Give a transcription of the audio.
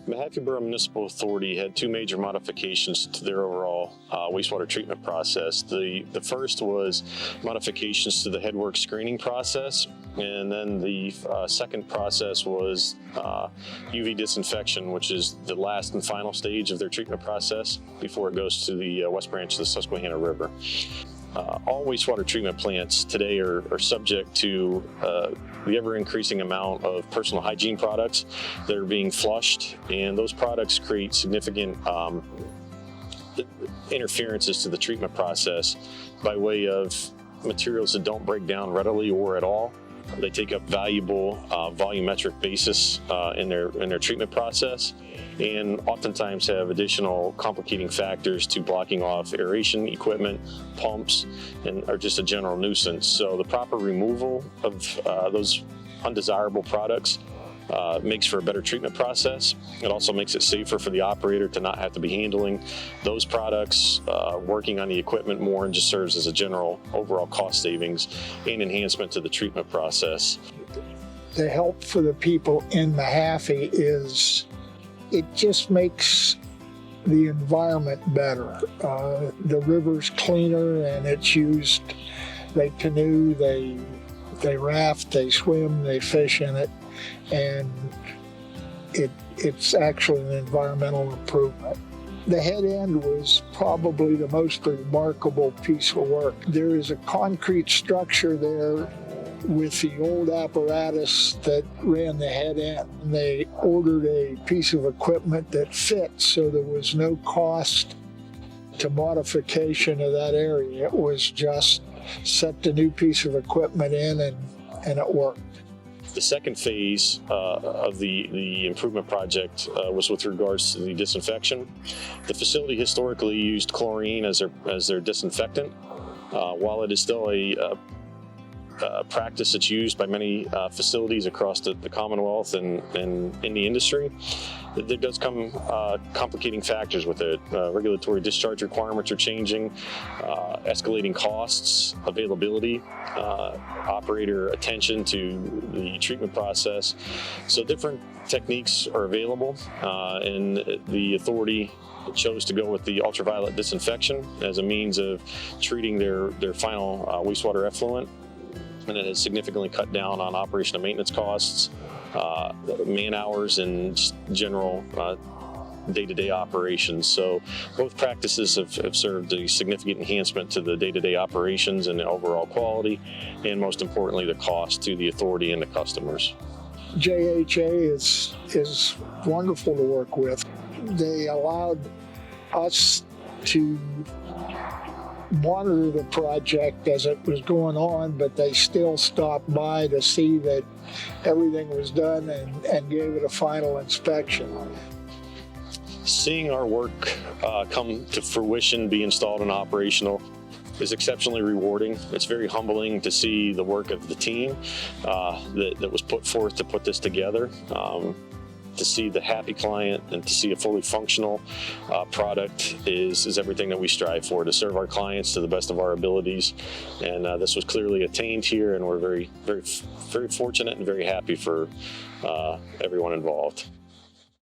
Mahaffey Borough Municipal Authority had two major modifications to their overall wastewater treatment process. The first was modifications to the headworks screening process, and then the second process was UV disinfection, which is the last and final stage of their treatment process before it goes to the west branch of the Susquehanna River. All wastewater treatment plants today are subject to the ever-increasing amount of personal hygiene products that are being flushed, and those products create significant interferences to the treatment process by way of materials that don't break down readily or at all. They take up valuable volumetric basis in their treatment process, and oftentimes have additional complicating factors to blocking off aeration equipment, pumps, and are just a general nuisance. So the proper removal of those undesirable products makes for a better treatment process. It also makes it safer for the operator to not have to be handling those products, working on the equipment more, and just serves as a general overall cost savings and enhancement to the treatment process. The help for the people in Mahaffey is it just makes the environment better. The river's cleaner and it's used, they canoe, they raft, they swim, they fish in it, and it's actually an environmental improvement. The head end was probably the most remarkable piece of work. There is a concrete structure there with the old apparatus that ran the head end. They ordered a piece of equipment that fit, so there was no cost to modification of that area. It was just set the new piece of equipment in and it worked. The second phase of the improvement project was with regards to the disinfection. The facility historically used chlorine as their disinfectant. While it is still a practice that's used by many facilities across the Commonwealth and in the industry, there does come complicating factors with it. Regulatory discharge requirements are changing, escalating costs, availability, operator attention to the treatment process. So different techniques are available, and the authority chose to go with the ultraviolet disinfection as a means of treating their final wastewater effluent. And it has significantly cut down on operation and maintenance costs, man hours, and just general day-to-day operations. So both practices have served a significant enhancement to the day-to-day operations and the overall quality, and most importantly, the cost to the authority and the customers. JHA is wonderful to work with. They allowed us to monitor the project as it was going on, but they still stopped by to see that everything was done and gave it a final inspection. Seeing our work come to fruition, be installed and operational, is exceptionally rewarding. It's very humbling to see the work of the team that was put forth to put this together. To see the happy client and to see a fully functional product is everything that we strive for, to serve our clients to the best of our abilities. And this was clearly attained here, and we're very, very, very fortunate and very happy for everyone involved.